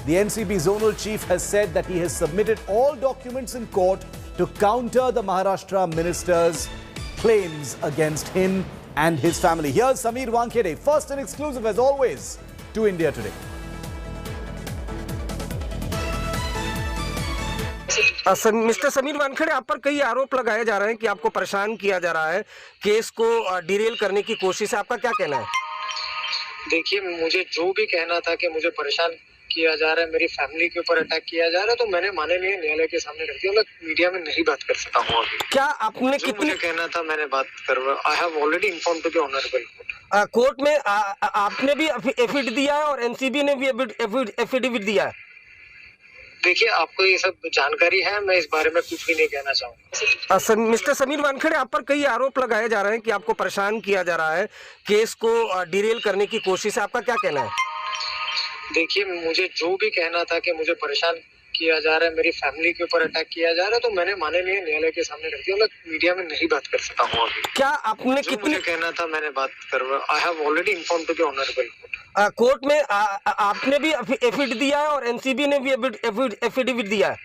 The NCB zonal chief has said that he has submitted all documents in court to counter the Maharashtra minister's claims against him and his family. Here's Sameer Wankhede, first and exclusive as always to India Today. Mister Sameer Wankhede, आप पर कई आरोप लगाए जा रहे हैं कि आपको परेशान किया जा रहा है, केस को डिरेल करने की कोशिश है, आपका क्या कहना है? देखिए, मुझे जो भी कहना था कि मुझे परेशान किया जा रहा है, मेरी फैमिली के ऊपर अटैक किया जा रहा है, तो मैंने माननीय न्यायालय के सामने रख दिया। मैं मीडिया में नहीं बात कर सकता हूँ अभी। क्या आपने कितने कहना था मैंने बात कर, I have already informed to the honourable court. Court में आपने भी एफिडेविट दिया है और एनसीबी ने भी एफिडेविट दिया है। देखिए, आपको ये सब जानकारी है, मैं इस बारे में कुछ भी नहीं कहना चाहूँगा। मिस्टर समीर वानखेड़े, आप पर कई आरोप लगाए जा रहे हैं कि आपको परेशान किया जा रहा है, केस को डिरेल करने की कोशिश है, आपका क्या कहना है? देखिए, मुझे जो भी कहना था कि मुझे परेशान किया जा रहा है, मेरी फैमिली के ऊपर अटैक किया जा रहा है, तो मैंने माननीय न्यायालय के सामने रख दिया। मैं मीडिया में नहीं बात कर सकता हूँ अभी। क्या आपने कितने कहना था मैंने बात कर, I have already informed to the honourable court. Court में आपने भी एफिडेविट दिया है और एनसीबी ने भी एफिडेविट दिया है।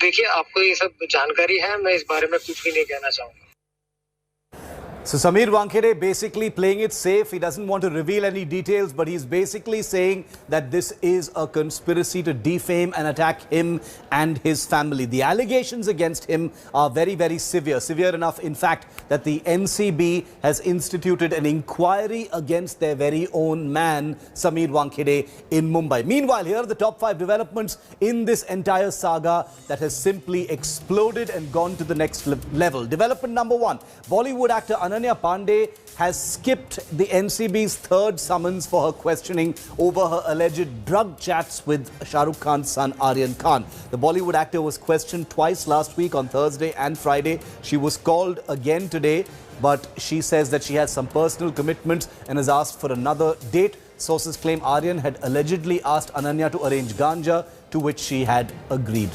देखिए, आपको ये सब जानकारी है, मैं इस बारे में कुछ भी नहीं कहना चाहूँगा। So Sameer Wankhede basically playing it safe. He doesn't want to reveal any details, but he's basically saying that this is a conspiracy to defame and attack him and his family. The allegations against him are very, very severe. Severe enough, in fact, that the NCB has instituted an inquiry against their very own man, Sameer Wankhede, in Mumbai. Meanwhile, here are the top 5 developments in this entire saga that has simply exploded and gone to the next level. Development number 1, Bollywood actor Ananya Pandey has skipped the NCB's 3rd summons for her questioning over her alleged drug chats with Shah Rukh Khan's son Aryan Khan. The Bollywood actor was questioned twice last week on Thursday and Friday. She was called again today, but she says that she has some personal commitments and has asked for another date. Sources claim Aryan had allegedly asked Ananya to arrange ganja, to which she had agreed.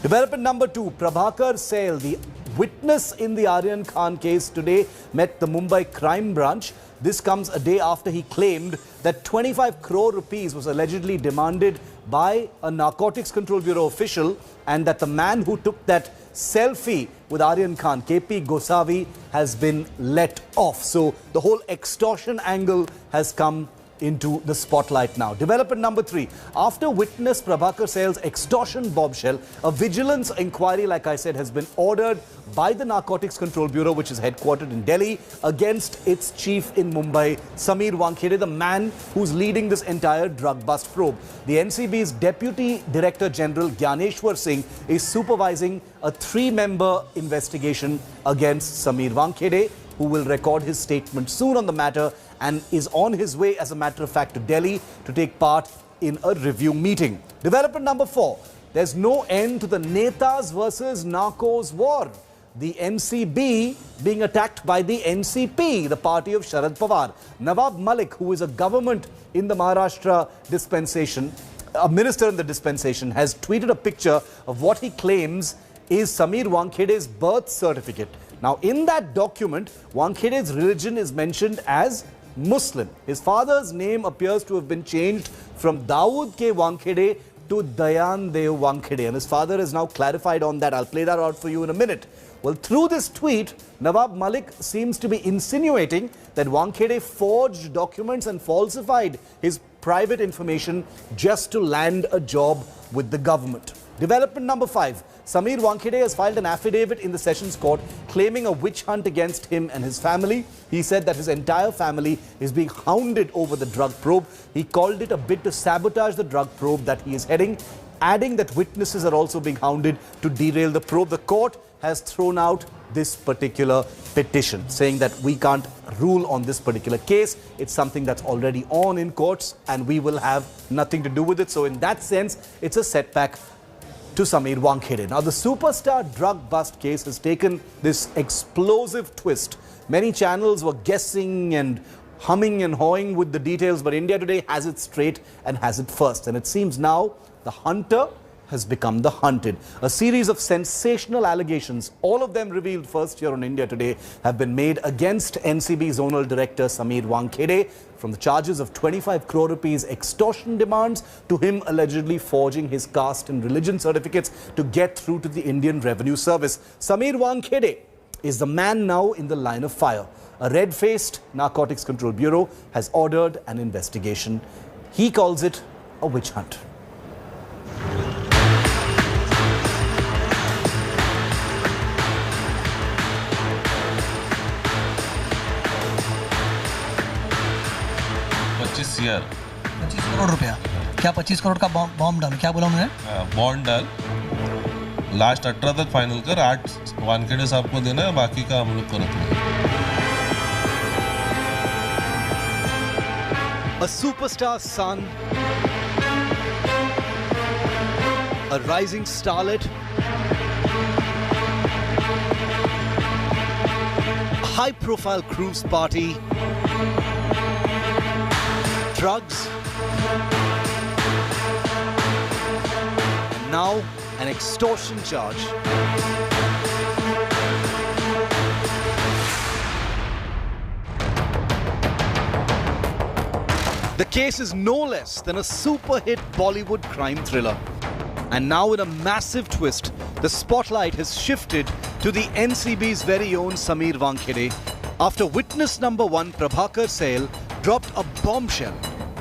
Development number 2, Prabhakar Sale, the witness in the Aryan Khan case, today met the Mumbai crime branch. This comes a day after he claimed that 25 crore rupees was allegedly demanded by a Narcotics Control Bureau official, and that the man who took that selfie with Aryan Khan, KP Gosavi, has been let off. So the whole extortion angle has come into the spotlight now. Development number 3. After witness Prabhakar Sale's extortion bombshell, a vigilance inquiry, like I said, has been ordered by the Narcotics Control Bureau, which is headquartered in Delhi, against its chief in Mumbai, Sameer Wankhede, the man who's leading this entire drug bust probe. The NCB's Deputy Director General Gyaneshwar Singh is supervising a 3-member investigation against Sameer Wankhede, who will record his statement soon on the matter and is on his way, as a matter of fact, to Delhi to take part in a review meeting. Development number 4. There's no end to the Netas versus Narcos war. The NCB being attacked by the NCP, the party of Sharad Pawar. Nawab Malik, who is a government in the Maharashtra dispensation, a minister in the dispensation, has tweeted a picture of what he claims is Sameer Wankhede's birth certificate. Now, in that document, Wankhede's religion is mentioned as Muslim. His father's name appears to have been changed from Dawood K. Wankhede to Dayan Dev Wankhede, and his father has now clarified on that. I'll play that out for you in a minute. Well, through this tweet, Nawab Malik seems to be insinuating that Wankhede forged documents and falsified his private information just to land a job with the government. Development number 5. Sameer Wankhede has filed an affidavit in the Sessions Court claiming a witch hunt against him and his family. He said that his entire family is being hounded over the drug probe. He called it a bid to sabotage the drug probe that he is heading, adding that witnesses are also being hounded to derail the probe. The court has thrown out this particular petition, saying that we can't rule on this particular case. It's something that's already on in courts and we will have nothing to do with it. So in that sense, it's a setback to Sameer Wankhede. Now, the superstar drug bust case has taken this explosive twist. Many channels were guessing and humming and hawing with the details, but India Today has it straight and has it first. And it seems now the hunter has become the hunted. A series of sensational allegations, all of them revealed first here on India Today, have been made against NCB Zonal Director Sameer Wankhede, from the charges of 25 crore rupees extortion demands to him allegedly forging his caste and religion certificates to get through to the Indian Revenue Service. Sameer Wankhede is the man now in the line of fire. A red-faced Narcotics Control Bureau has ordered an investigation. He calls it a witch hunt. CR 25 crore रुपया क्या 25 करोड़ का bomb डालो क्या बोला उन्होंने bond डाल last 18 तक final कर 8 वानखेड़े साहब को देना है बाकी का हम लोग करते हैं A superstar son, a rising starlet, a high-profile cruise party, drugs, and now an extortion charge. The case is no less than a super-hit Bollywood crime thriller. And now in a massive twist, the spotlight has shifted to the NCB's very own Sameer Wankhede after witness number 1 Prabhakar Sale dropped a bombshell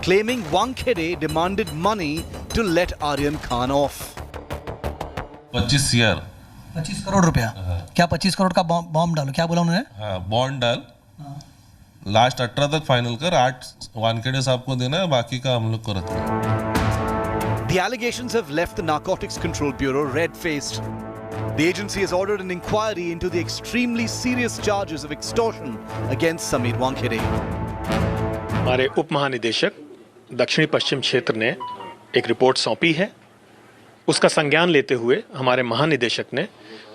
claiming Wankhede demanded money to let Aryan Khan off. 25 CR 25 crore रुपया क्या 25 करोड़ का bomb डालो क्या बोला उन्होंने bond डाल last 18 तक final कर 8 वानखेड़े साहब को देना है बाकी का हम लोग करते हैं The allegations have left the Narcotics Control Bureau red-faced. The agency has ordered an inquiry into the extremely serious charges of extortion against Sameer Wankhede. हमारे उप महानिदेशक दक्षिणी पश्चिम क्षेत्र ने एक रिपोर्ट सौंपी है। उसका संज्ञान लेते हुए हमारे महानिदेशक ने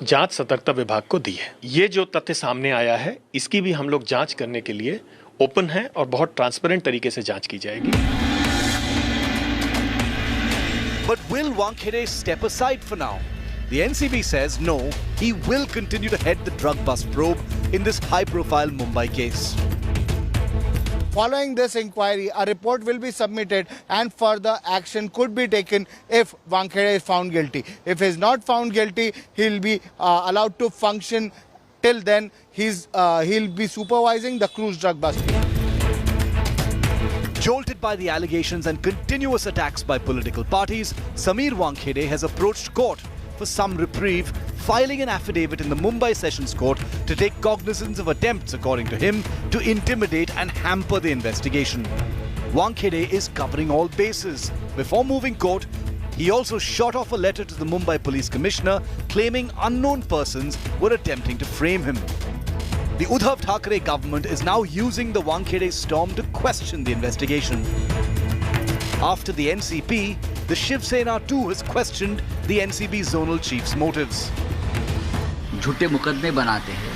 जांच सतर्कता विभाग को दी है। ये जो तथ्य सामने आया है इसकी भी हम लोग जांच करने के लिए ओपन है और बहुत ट्रांसपेरेंट तरीके से जांच की जाएगी। But will Wankhede step aside for now? The NCB says no, he will continue to head the drug bust probe in this high-profile Mumbai case. Following this inquiry, a report will be submitted and further action could be taken if Wankhede is found guilty. If he is not found guilty, he'll be allowed to function. Till then, he'll be supervising the cruise drug busting. Jolted by the allegations and continuous attacks by political parties, Sameer Wankhede has approached court for some reprieve, filing an affidavit in the Mumbai Sessions Court to take cognizance of attempts, according to him, to intimidate and hamper the investigation. Wankhede is covering all bases. Before moving court, he also shot off a letter to the Mumbai Police Commissioner claiming unknown persons were attempting to frame him. The Uddhav Thackeray government is now using the Wankhede storm to question the investigation. After the NCP, the Shiv Sena too has questioned the NCB zonal chief's motives. झूठे मुकदमे बनाते हैं,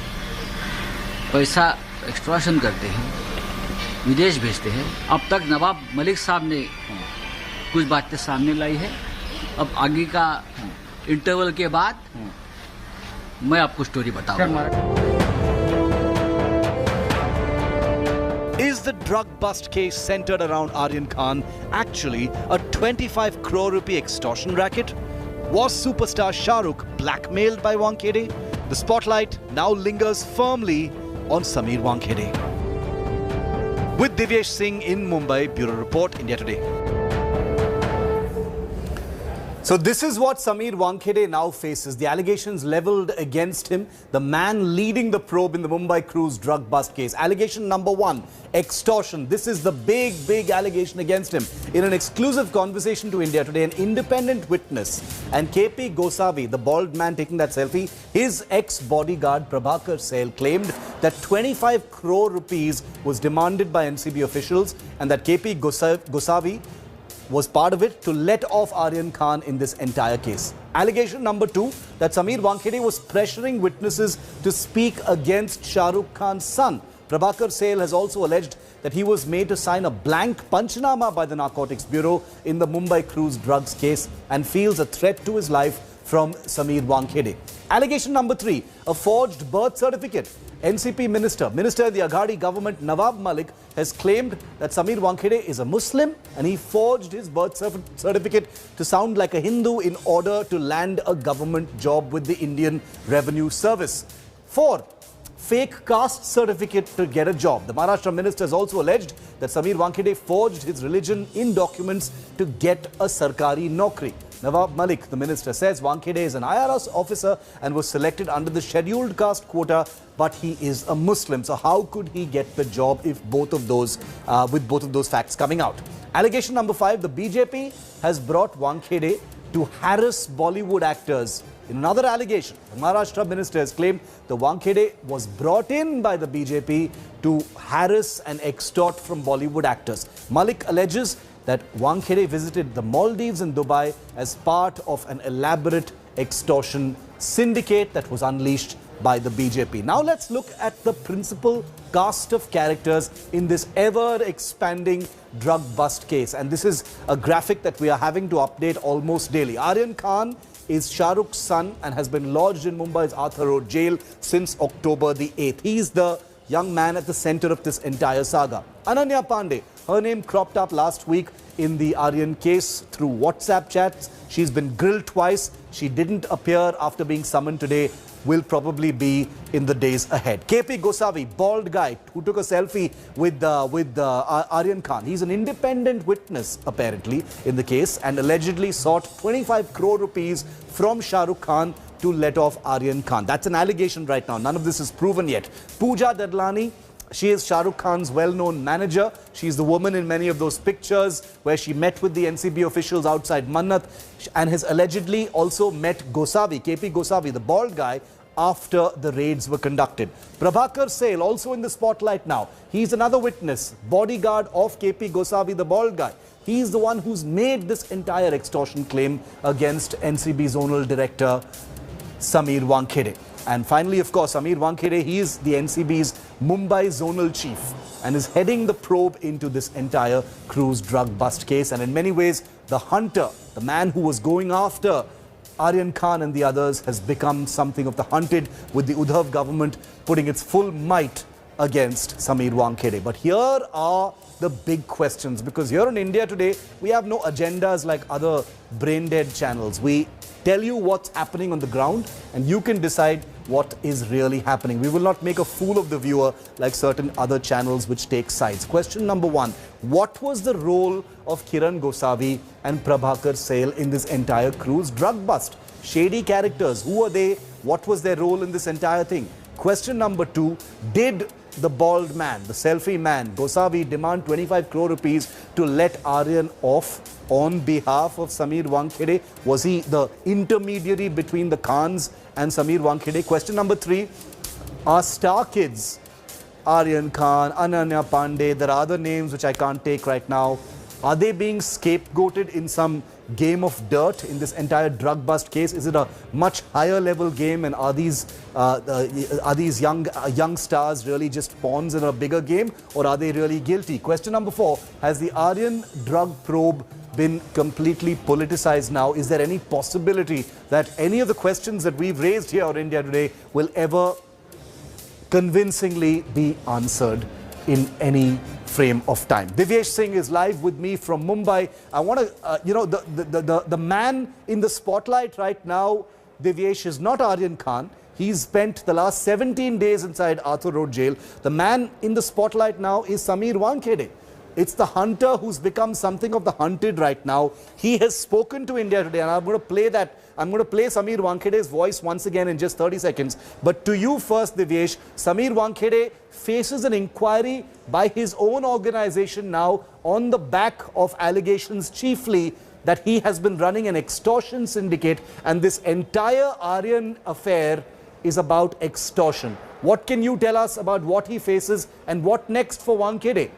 पैसा extortion करते हैं, विदेश भेजते हैं। अब तक नवाब मलिक साहब ने कुछ बातें सामने लाई है। अब आगे का इंटरवल के बाद मैं आपको स्टोरी बताऊंगा। Is the drug bust case centered around Aryan Khan actually a 25 crore rupee extortion racket? Was superstar Shah Rukh blackmailed by Wankhede? The spotlight now lingers firmly on Sameer Wankhede. With Divyesh Singh in Mumbai, Bureau Report, India Today. So this is what Sameer Wankhede now faces. The allegations leveled against him, the man leading the probe in the Mumbai cruise drug bust case. Allegation number 1, extortion. This is the big allegation against him. In an exclusive conversation to India Today, an independent witness and KP Gosavi, the bald man taking that selfie, his ex-bodyguard Prabhakar Sale claimed that 25 crore rupees was demanded by NCB officials and that KP Gosavi was part of it to let off Aryan Khan in this entire case. Allegation number 2, that Sameer Wankhede was pressuring witnesses to speak against Shah Rukh Khan's son. Prabhakar Sale has also alleged that he was made to sign a blank Panchnama by the Narcotics Bureau in the Mumbai cruise drugs case and feels a threat to his life from Sameer Wankhede. Allegation number 3, a forged birth certificate. NCP Minister in the Aghadi government Nawab Malik has claimed that Sameer Wankhede is a Muslim and he forged his birth certificate to sound like a Hindu in order to land a government job with the Indian Revenue Service. 4, fake caste certificate to get a job. The Maharashtra minister has also alleged that Sameer Wankhede forged his religion in documents to get a Sarkari Naukri. Nawab Malik, the minister, says Wankhede is an IRS officer and was selected under the scheduled caste quota, but he is a Muslim. So how could he get the job if with both of those facts coming out? Allegation number 5, the BJP has brought Wankhede to harass Bollywood actors. In another allegation, the Maharashtra minister has claimed the Wankhede was brought in by the BJP to harass and extort from Bollywood actors. Malik alleges that Wankhede visited the Maldives and Dubai as part of an elaborate extortion syndicate that was unleashed by the BJP. Now let's look at the principal cast of characters in this ever-expanding drug bust case. And this is a graphic that we are having to update almost daily. Aryan Khan is Shah Rukh's son and has been lodged in Mumbai's Arthur Road jail since October the 8th. He is the young man at the center of this entire saga. Ananya Pandey, her name cropped up last week in the Aryan case through WhatsApp chats. She's been grilled twice. She didn't appear after being summoned today. Will probably be in the days ahead. KP Gosavi, bald guy who took a selfie with Aryan Khan. He's an independent witness apparently in the case and allegedly sought 25 crore rupees from Shah Rukh Khan to let off Aryan Khan. That's an allegation right now. None of this is proven yet. Pooja Dadlani, she is Shah Rukh Khan's well-known manager. She's the woman in many of those pictures where she met with the NCB officials outside Mannat and has allegedly also met Gosavi, KP Gosavi, the bald guy, after the raids were conducted. Prabhakar Sale, also in the spotlight now. He's another witness, bodyguard of KP Gosavi, the bald guy. He's the one who's made this entire extortion claim against NCB Zonal Director Sameer Wankhede. And finally, of course, Sameer Wankhede, he is the NCB's Mumbai Zonal Chief and is heading the probe into this entire cruise drug bust case. And in many ways, the hunter, the man who was going after Aryan Khan and the others, has become something of the hunted, with the Uddhav government putting its full might against Sameer Wankhede. But here are the big questions, because here in India today, we have no agendas like other brain-dead channels. We tell you what's happening on the ground and you can decide what is really happening. We will not make a fool of the viewer like certain other channels which take sides. Question number 1, what was the role of Kiran Gosavi and Prabhakar Sale in this entire cruise drug bust? Shady characters, who are they? What was their role in this entire thing? Question number 2, did the bald man, the selfie man, Gosavi, demand 25 crore rupees to let Aryan off on behalf of Sameer Wankhede? Was he the intermediary between the Khans and Sameer Wankhede? Question number 3, are star kids, Aryan Khan, Ananya Pandey, there are other names which I can't take right now, are they being scapegoated in some game of dirt in this entire drug bust case? Is it a much higher level game, and are these young stars really just pawns in a bigger game, or are they really guilty? Question number 4, has the Aryan drug probe been completely politicized now? Is there any possibility that any of the questions that we've raised here in India today will ever convincingly be answered in any frame of time? Divyesh Singh is live with me from Mumbai. I want to, the man in the spotlight right now, Divyesh, is not Aryan Khan. He's spent the last 17 days inside Arthur Road jail. The man in the spotlight now is Sameer Wankhede. It's the hunter who's become something of the hunted right now. He has spoken to India today, and I'm going to play that. I'm going to play Sameer Wankhede's voice once again in just 30 seconds. But to you first, Divyesh, Sameer Wankhede faces an inquiry by his own organization now on the back of allegations chiefly that he has been running an extortion syndicate, and this entire Aryan affair is about extortion. What can you tell us about what he faces and what next for Wankhede?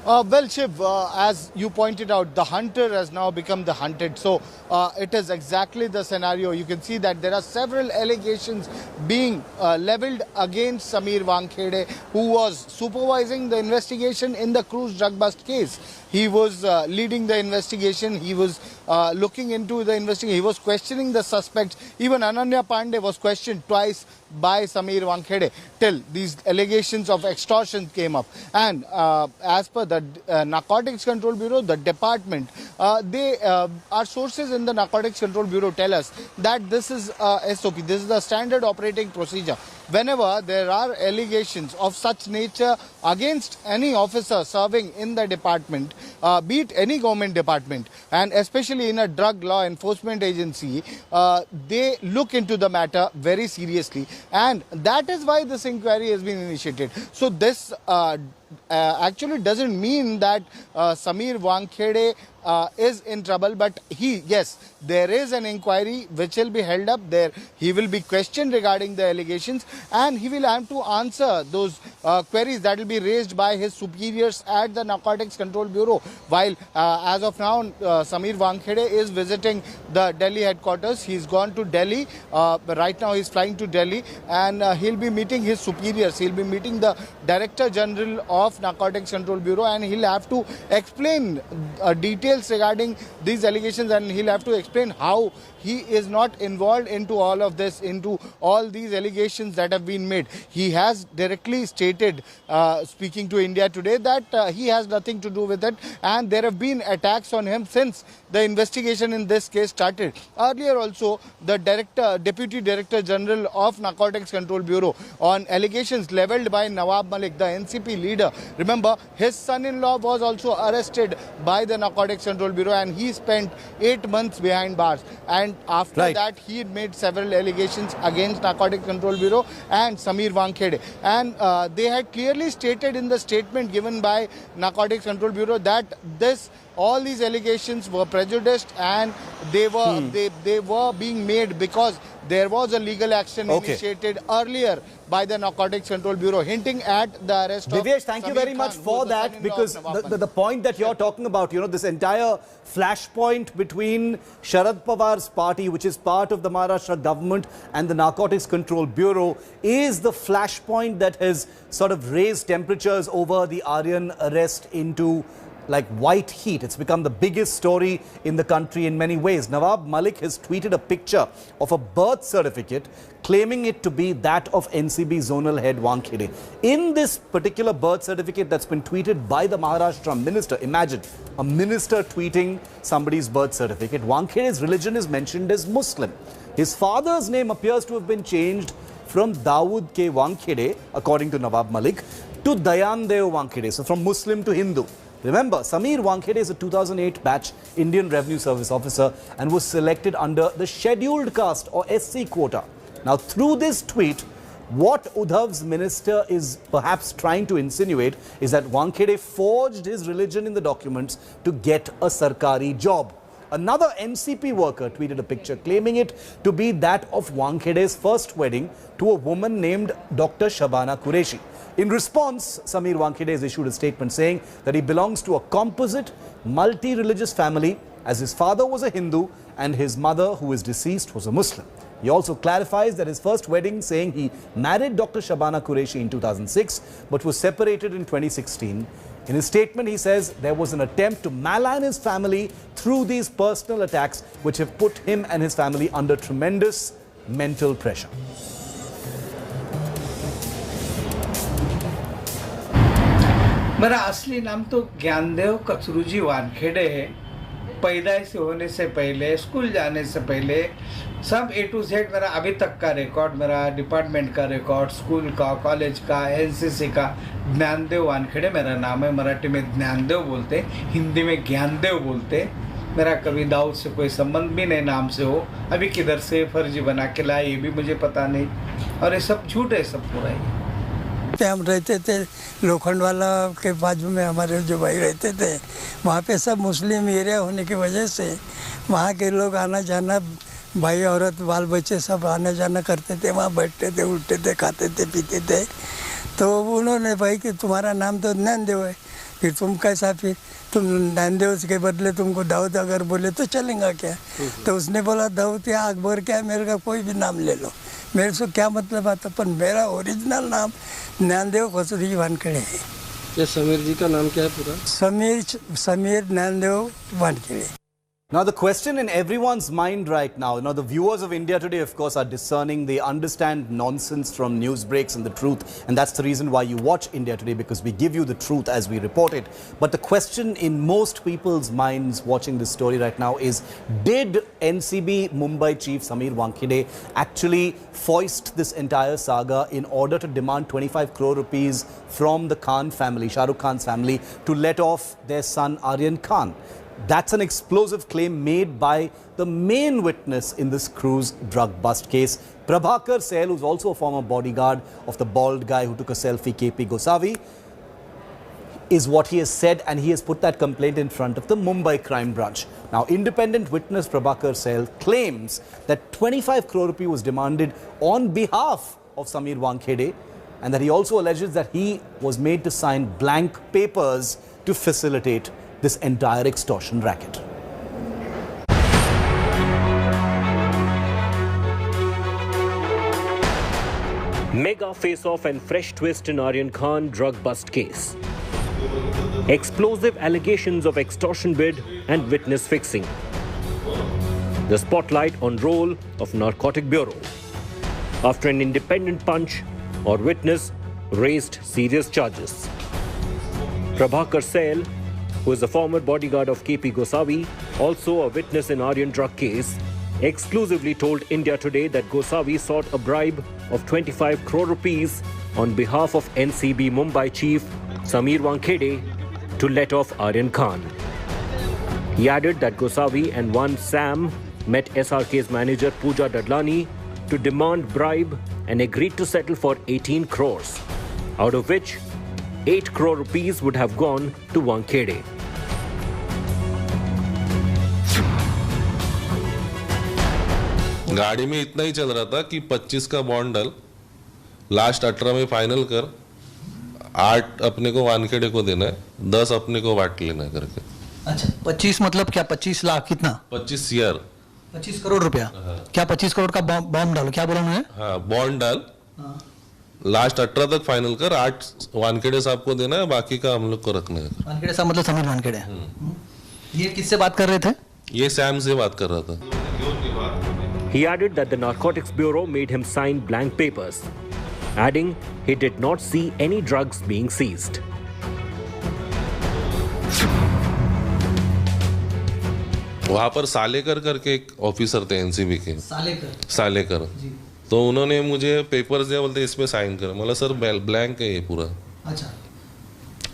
Well, Shiv, as you pointed out, the hunter has now become the hunted. So it is exactly the scenario. You can see that there are several allegations being leveled against Sameer Wankhede, who was supervising the investigation in the cruise drug bust case. He was leading the investigation. He was looking into the investigation. He was questioning the suspects. Even Ananya Pandey was questioned twice by Sameer Wankhede till these allegations of extortion came up. And as per the Narcotics Control Bureau, the department, our sources in the Narcotics Control Bureau tell us that this is SOP, this is the standard operating procedure. Whenever there are allegations of such nature against any officer serving in the department, be it any government department, and especially in a drug law enforcement agency, they look into the matter very seriously, and that is why this inquiry has been initiated. So this actually doesn't mean that Sameer Wankhede is in trouble, but yes, there is an inquiry which will be held up there. He will be questioned regarding the allegations, and he will have to answer those queries that will be raised by his superiors at the Narcotics Control Bureau. While as of now, Sameer Wankhede is visiting the Delhi headquarters. He's gone to Delhi. Right now he's flying to Delhi, and he'll be meeting his superiors. He'll be meeting the Director General of Narcotics Control Bureau, and he'll have to explain details regarding these allegations, and he'll have to explain how he is not involved into all of this, into all these allegations that have been made. He has directly stated, speaking to India Today, that he has nothing to do with it, and there have been attacks on him since the investigation in this case started. Earlier also, the Deputy Director General of Narcotics Control Bureau, on allegations levelled by Nawab Malik, the NCP leader. Remember, his son-in-law was also arrested by the Narcotics Control Bureau, and he spent 8 months behind bars. And after that, he had made several allegations against Narcotics Control Bureau and Sameer Wankhede. And they had clearly stated in the statement given by Narcotics Control Bureau that all these allegations were prejudiced, and they were being made because there was a legal action initiated earlier by the Narcotics Control Bureau, hinting at the arrest of Divyesh, thank you very much for that, because the point that you're talking about, this entire flashpoint between Sharad Pawar's party, which is part of the Maharashtra government, and the Narcotics Control Bureau, is the flashpoint that has sort of raised temperatures over the Aryan arrest into like white heat. It's become the biggest story in the country in many ways. Nawab Malik has tweeted a picture of a birth certificate claiming it to be that of NCB zonal head Wankhede. In this particular birth certificate that's been tweeted by the Maharashtra minister, imagine a minister tweeting somebody's birth certificate. Wankhede's religion is mentioned as Muslim. His father's name appears to have been changed from Dawood K. Wankhede, according to Nawab Malik, to Dayan Dev Wankhede, so from Muslim to Hindu. Remember, Sameer Wankhede is a 2008 batch Indian Revenue Service officer and was selected under the scheduled caste or SC quota. Now, through this tweet, what Uddhav's minister is perhaps trying to insinuate is that Wankhede forged his religion in the documents to get a sarkari job. Another NCP worker tweeted a picture claiming it to be that of Wankhede's first wedding to a woman named Dr. Shabana Qureshi. In response, Sameer Wankhede has issued a statement saying that he belongs to a composite, multi-religious family, as his father was a Hindu and his mother, who is deceased, was a Muslim. He also clarifies that his first wedding, saying he married Dr. Shabana Qureshi in 2006 but was separated in 2016. In his statement, he says there was an attempt to malign his family through these personal attacks, which have put him and his family under tremendous mental pressure. मेरा असली नाम तो ज्ञानदेव कचरूजी वानखेड़े है। पैदाइश होने से पहले, school जाने से पहले सब A to Z मेरा अभी तक का रिकॉर्ड, मेरा डिपार्टमेंट का रिकॉर्ड, स्कूल का, कॉलेज का, NCC का, ज्ञानदेव वानखेड़े मेरा नाम है। मराठी में ज्ञानदेव बोलते, हिंदी में ज्ञानदेव बोलते। मेरा कभी दाऊद से कोई संबंध भी नहीं नाम से हो। अभी किधर से फर्जी बना के लाए ये भी मुझे पता नहीं, और ये सब झूठ है, सब पूरा ही। हम रहते थे लोखंडवाला के बाजू में, हमारे जो भाई रहते थे वहाँ पे सब मुस्लिम एरिया होने की वजह से वहाँ के लोग आना जाना, भाई औरत बाल बच्चे सब आना जाना करते थे। वहाँ बैठते थे, उठते थे, खाते थे, पीते थे। तो उन्होंने भाई कि तुम्हारा नाम तो ज्ञानदेव है, फिर तुम कैसा, फिर तुम नामदेव के बदले तुमको दाऊद अगर बोले तो चलेगा क्या? तो उसने बोला दाऊद या अकबर क्या, मेरे का कोई भी नाम ले लो, मेरे से क्या मतलब आता, पर मेरा ओरिजिनल नाम नामदेव कचरूजी वानखेड़े है। ये समीर जी का नाम क्या है पूरा? Sameer Namdev Wankhede. Now the question in everyone's mind right now, the viewers of India Today of course are discerning, they understand nonsense from news breaks and the truth, and that's the reason why you watch India Today, because we give you the truth as we report it. But the question in most people's minds watching this story right now is, did NCB Mumbai chief Sameer Wankhede actually foist this entire saga in order to demand 25 crore rupees from the Khan family, Shah Rukh Khan's family, to let off their son Aryan Khan? That's an explosive claim made by the main witness in this cruise drug bust case, Prabhakar Sale, who's also a former bodyguard of the bald guy who took a selfie, KP Gosavi, is what he has said, and he has put that complaint in front of the Mumbai crime branch. Now, independent witness Prabhakar Sale claims that 25 crore rupee was demanded on behalf of Sameer Wankhede, and that he also alleges that he was made to sign blank papers to facilitate this entire extortion racket. Mega face-off and fresh twist in Aryan Khan drug bust case. Explosive allegations of extortion bid and witness fixing. The spotlight on role of Narcotic Bureau. After an independent punch or witness raised serious charges. Prabhakar Sale, who is a former bodyguard of KP Gosavi, also a witness in Aryan drug case, exclusively told India Today that Gosavi sought a bribe of 25 crore rupees on behalf of NCB Mumbai chief Sameer Wankhede to let off Aryan Khan. He added that Gosavi and one Sam met SRK's manager Pooja Dadlani to demand bribe and agreed to settle for 18 crores, out of which 8 crore rupees would have gone to Wankhede. गाड़ी में इतना ही चल रहा था कि 25 का bond डाल, last 18 में फाइनल कर, 8 अपने को वानखेड़े को देना है, 10 अपने को बांट लेना है करके। अच्छा, 25 मतलब क्या? 25 लाख कितना? 25 CR, 25 करोड़ रुपया। क्या 25 करोड़ का बॉम्ब डालो, क्या बोला उन्होंने? हाँ, बॉन्ड डाल, लास्ट 18 तक फाइनल कर, 8 वानखेड़े साहब को देना है, बाकी का हम लोग को रखना है। वानखेड़े साहब मतलब समीर वानखेड़े। ये किससे बात कर रहे थे? ये सैम से बात कर रहा था। He added that the Narcotics Bureau made him sign blank papers, adding he did not see any drugs being seized. वहां पर सालेकर करके एक ऑफिसर थे एनसीबी के। सालेकर तो उन्होंने मुझे पेपर्स दिया, बोलते इसमें साइन कर। मतलब सर ब्लैंक है ये पूरा। अच्छा,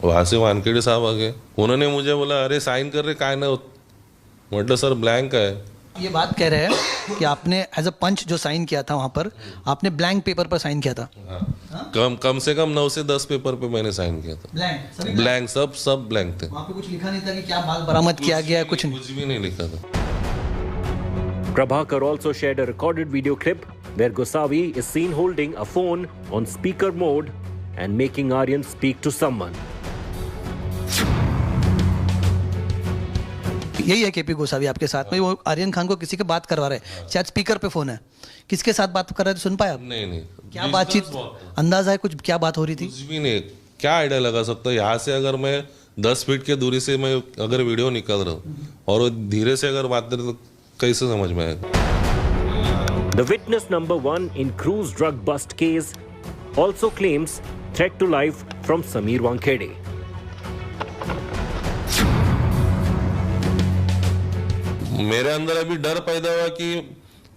वहां से वानखेड़े साहब आ गए, उन्होंने मुझे बोला अरे साइन कर रहे काय ना, मतलब सर ब्लैंक है। ये बात कह रहे हैं कि आपने एज अ पंच जो साइन किया था वहां पर, आपने ब्लैंक पेपर पर साइन किया था। कम से कम 9 से 10 पेपर पे मैंने साइन किया था। ब्लैंक सब ब्लैंक थे। वहां पे कुछ लिखा नहीं था कि क्या माल बरामद किया गया, कुछ भी नहीं लिखा था। Prabhakar also shared a recorded video clip where Gosavi is seen holding a phone on speaker mode and making Aryan speak to someone. यही है केपी गोसावी आपके साथ में, वो आर्यन खान को किसी के बात करवा रहे हैं, शायद स्पीकर पे फोन है। किसके साथ बात कर रहे थे, सुन पाए आप? नहीं। क्या बातचीत, अंदाजा है कुछ, क्या बात हो रही थी? कुछ भी नहीं, क्या आइडिया लगा सकता है। यहाँ से अगर मैं 10 फीट के दूरी से मैं अगर वीडियो निकल रहा हूँ और धीरे से अगर बात करें तो कैसे समझ में आएगा। The witness number 1 in cruise drug bust case also claims threat to life from Sameer Wankhede. मेरे अंदर अभी डर पैदा हुआ कि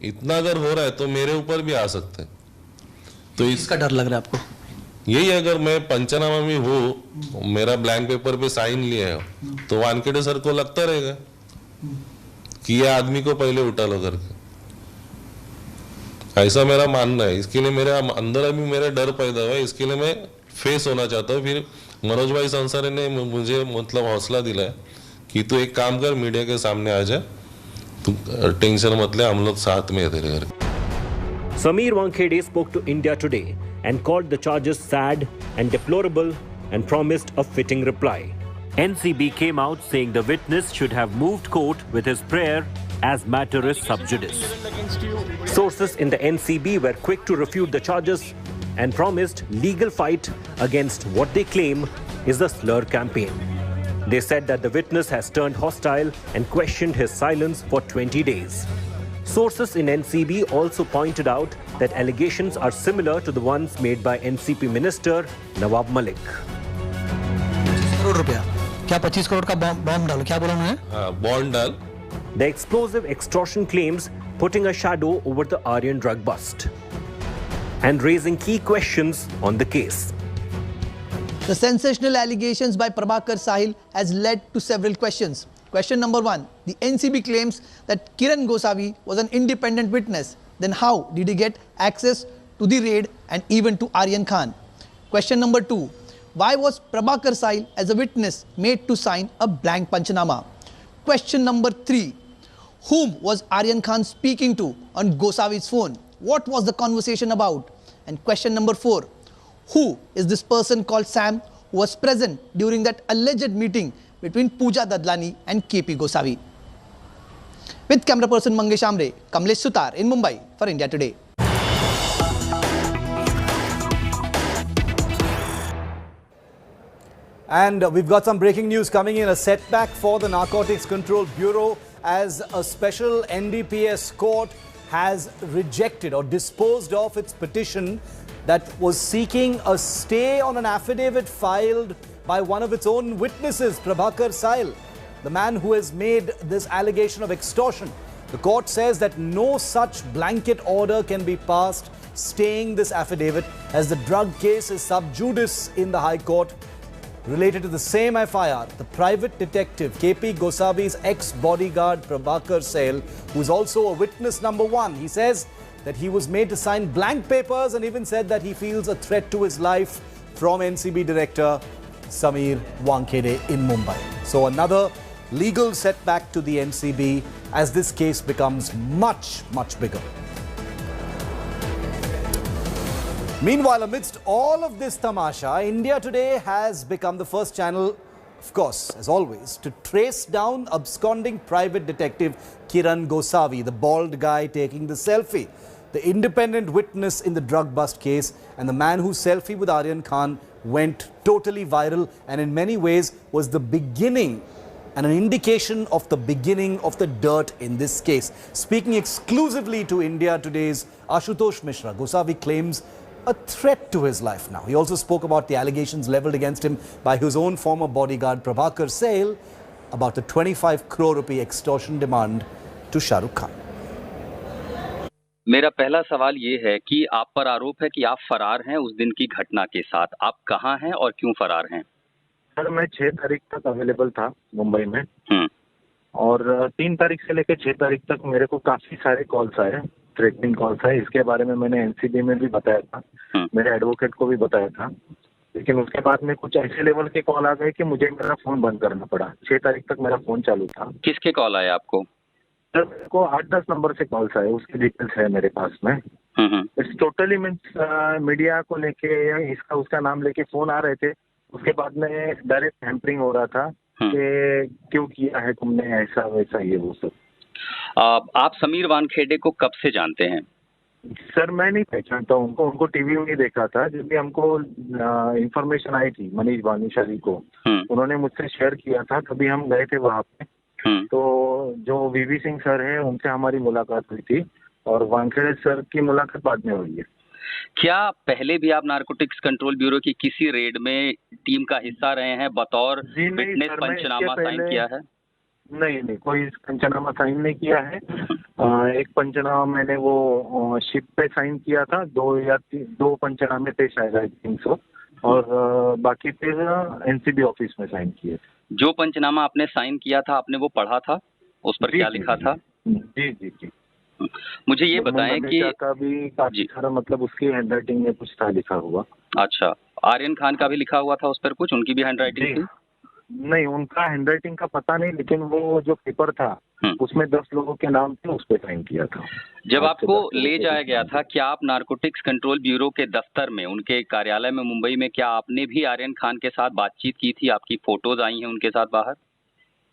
इतना अगर हो रहा है तो मेरे ऊपर भी आ सकते हैं। तो इसका डर लग रहा है आपको? यही अगर मैं पंचनामा में हूँ, मेरा ब्लैंक पेपर पे साइन लिया है, तो वानखेड़े सर को लगता रहेगा कि ये आदमी को पहले उठा लो करके। ऐसा मेरा मानना है। इसके लिए मेरे अंदर अभी मेरा डर पैदा हुआ है, इसके लिए मैं फेस होना चाहता हूँ। फिर मनोज भाई संसारी ने मुझे मतलब हौसला दिलाया कि तू एक काम कर, मीडिया के सामने आ जा, तू टेंशन मत ले, हम लोग साथ में है तेरे घर। Sameer Wankhede spoke to India Today and called the charges sad and deplorable and promised a fitting reply. NCB came out saying the witness should have moved court with his prayer as matter is sub judice. Sources in the NCB were quick to refute the charges and promised legal fight against what they claim is the slur campaign. They said that the witness has turned hostile and questioned his silence for 20 days. Sources in NCB also pointed out that allegations are similar to the ones made by NCP Minister Nawab Malik. 25 crore रुपया, क्या 25 करोड़ का bomb डालो, क्या बोला उन्होंने? हाँ, bond डाल. The explosive extortion claims putting a shadow over the Aryan drug bust and raising key questions on the case. The sensational allegations by Prabhakar Sahil has led to several questions. Question number 1. The NCB claims that Kiran Gosavi was an independent witness. Then how did he get access to the raid and even to Aryan Khan? Question number 2. Why was Prabhakar Sahil as a witness made to sign a blank Panchanama? Question number 3. Whom was Aryan Khan speaking to on Gosavi's phone? What was the conversation about? And question number 4. Who is this person called Sam who was present during that alleged meeting between Pooja Dadlani and KP Gosavi? With camera person Mangesh Amre, Kamlesh Sutar in Mumbai for India Today. And we've got some breaking news coming in. A setback for the Narcotics Control Bureau as a special NDPS court has rejected or disposed of its petition that was seeking a stay on an affidavit filed by one of its own witnesses, Prabhakar Sahil, the man who has made this allegation of extortion. The court says that no such blanket order can be passed staying this affidavit as the drug case is sub judice in the High Court. Related to the same FIR, the private detective KP Gosavi's ex-bodyguard Prabhakar Sahil, who is also a witness number 1, he says that he was made to sign blank papers and even said that he feels a threat to his life from NCB director Samir Wankhede in Mumbai. So another legal setback to the NCB as this case becomes much, much bigger. Meanwhile, amidst all of this tamasha, India Today has become the first channel, of course, as always, to trace down absconding private detective Kiran Gosavi, the bald guy taking the selfie, the independent witness in the drug bust case, and the man whose selfie with Aryan Khan went totally viral and in many ways was the beginning and an indication of the beginning of the dirt in this case. Speaking exclusively to India Today's Ashutosh Mishra, Gosavi claims a threat to his life now. He also spoke about the allegations leveled against him by his own former bodyguard Prabhakar Sahil about the 25 crore rupee extortion demand to Shah Rukh Khan. मेरा पहला सवाल ये है कि आप पर आरोप है कि आप फरार हैं उस दिन की घटना के साथ. आप कहां हैं और क्यों फरार हैं? सर, मैं 6 तारीख तक अवेलेबल था मुंबई में और 3 तारीख से लेकर 6 तारीख तक मेरे को काफी सारे कॉल्स आए, थ्रेटनिंग कॉल्स आए. इसके बारे में मैंने एनसीबी में भी बताया था, मेरे एडवोकेट को भी बताया था. लेकिन उसके बाद में कुछ ऐसे लेवल के कॉल आ गए कि मुझे मेरा फोन बंद करना पड़ा. 6 तारीख तक मेरा फोन चालू था. किसके कॉल आए आपको? सर, मेरे को 8-10 नंबर से कॉल्स आए, उसकी डिटेल्स है मेरे पास में. इट्स टोटली मीन्स मीडिया को लेके इसका उसका नाम लेके फोन आ रहे थे. उसके बाद में डायरेक्ट हैम्परिंग हो रहा था कि क्यों किया है तुमने ऐसा वैसा ये वो सब. आप समीर वानखेड़े को कब से जानते हैं? सर, मैं नहीं पहचानता उनको. उनको टीवी में देखा था जब भी हमको इंफॉर्मेशन आई थी मनीष भानुशाली को, उन्होंने मुझसे शेयर किया था, तभी हम गए थे वहाँ पे. तो जो वीवी सिंह सर है उनसे हमारी मुलाकात हुई थी और वानखेड़े सर की मुलाकात बाद में हुई है. क्या पहले भी आप नारकोटिक्स कंट्रोल ब्यूरो की किसी रेड में टीम का हिस्सा रहे हैं, बतौर विटनेस पंचनामा साइन किया है? नहीं, कोई पंचनामा साइन नहीं किया है. एक पंचनामा मैंने वो शिप पे साइन किया था, 2 पंचनामे थे शायद, आई थिंक सो, और बाकी फिर एनसीबी ऑफिस में साइन किए थे. जो पंचनामा आपने साइन किया था, आपने वो पढ़ा था? उस पर क्या लिखा था? जी. मुझे ये बताएं कि का भी काफी सारा, मतलब उसकी हैंडराइटिंग में कुछ था लिखा हुआ. अच्छा, आर्यन खान का भी लिखा हुआ था उस पर कुछ? उनकी भी हैंडराइटिंग थी? नहीं, उनका हैंडराइटिंग का पता नहीं, लेकिन वो जो पेपर था उसमें 10 लोगों के नाम थे, उस पर साइन किया था। जब आपको ले जाया गया था, क्या आप नारकोटिक्स कंट्रोल ब्यूरो के दफ्तर में, उनके कार्यालय में मुंबई में, क्या आपने भी आर्यन खान के साथ बातचीत की थी? आपकी फोटोज आई हैं उनके साथ बाहर?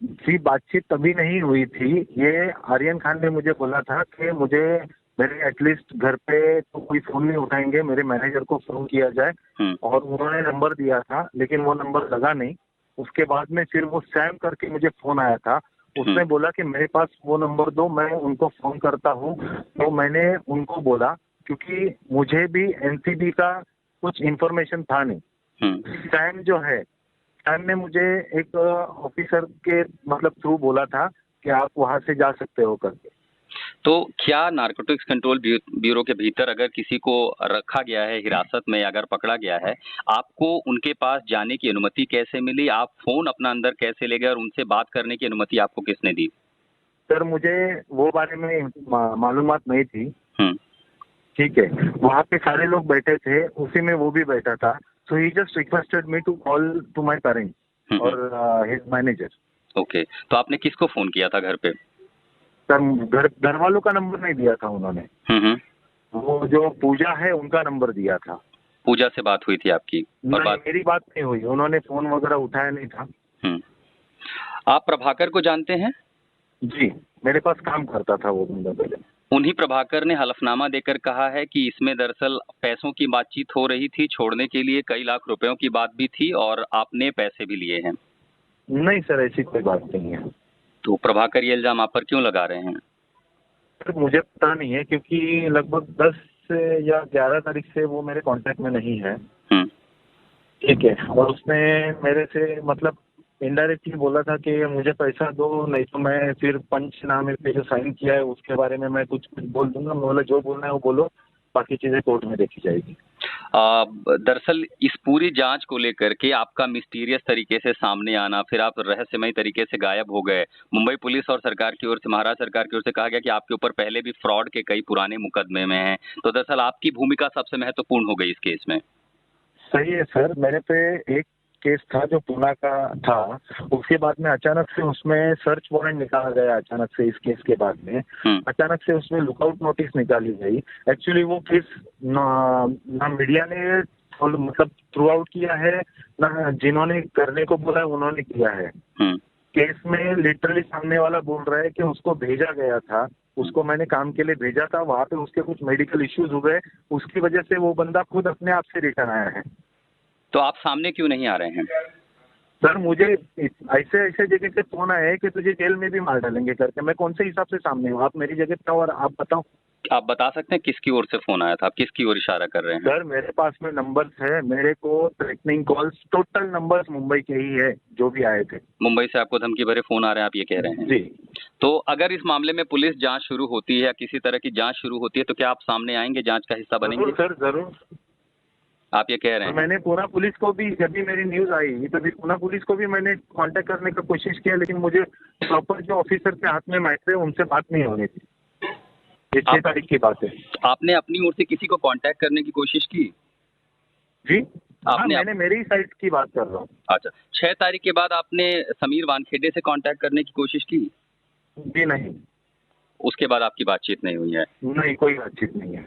जी, बातचीत तभी नहीं हुई थी। ये आर्यन खान ने मुझे बोला था कि मुझे मेरे एटलीस्ट घर पे तो कोई फोन नहीं उठाएंगे, मेरे मैनेजर को फोन किया जाए, और उन्होंने नंबर दिया था, लेकिन वो नंबर लगा नहीं। उसके बाद में फिर वो सैम करके मुझे फोन आया था, उसने बोला कि मेरे पास वो नंबर दो, मैं उनको फोन करता हूँ। तो मैंने उनको बोला, क्योंकि मुझे भी एनसीबी का कुछ इन्फॉर्मेशन था नहीं। सैम जो है, सैम ने मुझे एक ऑफिसर के मतलब थ्रू बोला था कि आप वहां से जा सकते हो करके। तो क्या नारकोटिक्स कंट्रोल ब्यूरो के भीतर अगर किसी को रखा गया है हिरासत में, अगर पकड़ा गया है, आपको उनके पास जाने की अनुमति कैसे मिली? आप फोन अपना अंदर कैसे ले गए और उनसे बात करने की अनुमति आपको किसने दी? सर, मुझे वो बारे में मालूमात नहीं थी। ठीक है, वहाँ पे सारे लोग बैठे थे, उसी में वो भी बैठा था। So he just requested me to call to my parents और हिज मैनेजर। ओके, तो आपने किसको फोन किया था घर पे? सर, घर वालों का नंबर नहीं दिया था उन्होंने। वो जो पूजा है उनका नंबर दिया था। पूजा से बात हुई थी आपकी? और मेरी बात नहीं हुई, उन्होंने फोन वगैरह उठाया नहीं था। आप प्रभाकर को जानते हैं? जी, मेरे पास काम करता था वो बंदा पहले। उन्हीं प्रभाकर ने हलफनामा देकर कहा है कि इसमें दरअसल पैसों की बातचीत हो रही थी, छोड़ने के लिए कई लाख रुपयों की बात भी थी, और आपने पैसे भी लिए हैं। नहीं सर, ऐसी कोई बात नहीं है। तो प्रभाकर ये इल्जाम आप पर क्यों लगा रहे हैं? सर, मुझे पता नहीं है, क्योंकि लगभग 10 या 11 तारीख से वो मेरे कांटेक्ट में नहीं है। ठीक है, और उसने मेरे से मतलब इनडायरेक्टली बोला था कि मुझे पैसा दो, नहीं तो मैं फिर पंचनामे पे जो साइन किया है उसके बारे में मैं कुछ बोल दूंगा। मैं बोला जो बोलना है वो बोलो, बाकी चीजें कोर्ट में देखी जाएगी। दरअसल इस पूरी जांच को लेकर के आपका मिस्टीरियस तरीके से सामने आना, फिर आप रहस्यमय तरीके से गायब हो गए। मुंबई पुलिस और सरकार की ओर से, महाराष्ट्र सरकार की ओर से कहा गया कि आपके ऊपर पहले भी फ्रॉड के कई पुराने मुकदमे में हैं, तो दरअसल आपकी भूमिका सबसे महत्वपूर्ण हो गई इस केस में। सही है सर, मेरे पे एक केस था जो पुणे का था, उसके बाद में अचानक से उसमें सर्च वारंट निकाला गया। अचानक से इस केस के बाद में अचानक से उसमें लुकआउट नोटिस निकाली गई। एक्चुअली वो केस ना मीडिया ने मतलब थ्रू आउट किया है, ना जिन्होंने करने को बोला उन्होंने किया है। केस में लिटरली सामने वाला बोल रहा है कि उसको भेजा गया था, उसको मैंने काम के लिए भेजा था, वहां पे उसके कुछ मेडिकल इश्यूज हुए, उसकी वजह से वो बंदा खुद अपने आप से रिटर्न आया है। तो आप सामने क्यों नहीं आ रहे हैं? सर, मुझे ऐसे जगह से फोन आया है कि तुझे जेल में भी मार डालेंगे करके। मैं कौन से हिसाब से सामने हूँ? आप मेरी जगह पे और आप बताओ। आप बता सकते हैं किसकी ओर से फोन आया था? आप किसकी ओर इशारा कर रहे हैं? सर, मेरे पास में नंबर्स है, मेरे को threatening calls total numbers Mumbai के ही है जो भी आए थे। मुंबई से आपको धमकी भरे फोन आ रहे हैं, आप ये कह रहे हैं? जी। तो अगर इस मामले में पुलिस जांच शुरू होती है या किसी तरह की जांच शुरू होती है, तो क्या आप सामने आएंगे, जांच का हिस्सा बनेंगे? सर जरूर। आप ये कह रहे हैं? मैंने पुणे पुलिस को भी, जब भी मेरी न्यूज आई तभी पुणे पुलिस को भी मैंने कांटेक्ट करने का कोशिश किया, लेकिन मुझे प्रॉपर जो ऑफिसर के हाथ में मैटर है उनसे बात नहीं होनी थी। ये 6 तारीख की बात है। आपने अपनी ओर से किसी को कांटेक्ट करने की कोशिश की? जी, मैंने मेरी ही साइड की बात कर रहा हूँ। अच्छा, 6 तारीख के बाद आपने समीर वानखेड़े से कांटेक्ट करने की कोशिश की? जी नहीं। उसके बाद आपकी बातचीत नहीं हुई है? नहीं, कोई बातचीत नहीं है।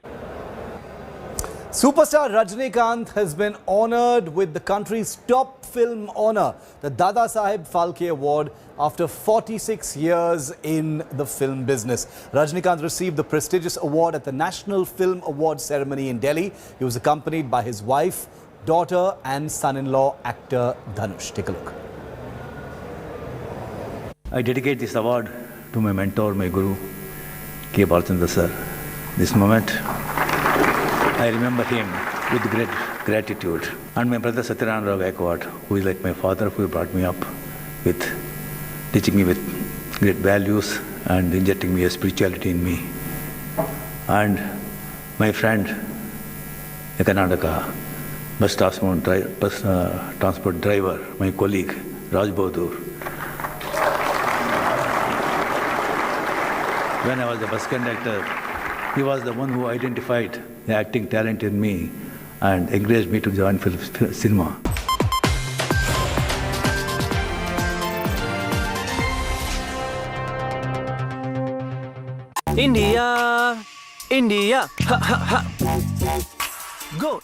Superstar Rajinikanth has been honored with the country's top film honor, the Dada Saheb Phalke Award, after 46 years in the film business. Rajinikanth received the prestigious award at the National Film Awards ceremony in Delhi. He was accompanied by his wife, daughter and son-in-law, actor Dhanush. Take a look. I dedicate this award to my mentor, my guru, K. Balchandra sir. This moment, I remember him with great gratitude. And my brother Satyanarayana Rao Gaikwad, who is like my father, who brought me up with teaching me with great values and injecting me a spirituality in me. And my friend, a Karnataka bus transport driver, my colleague, Raj Bahadur. When I was a bus conductor, he was the one who identified the acting talent in me and encouraged me to join film cinema. India, India, ha ha ha. Go.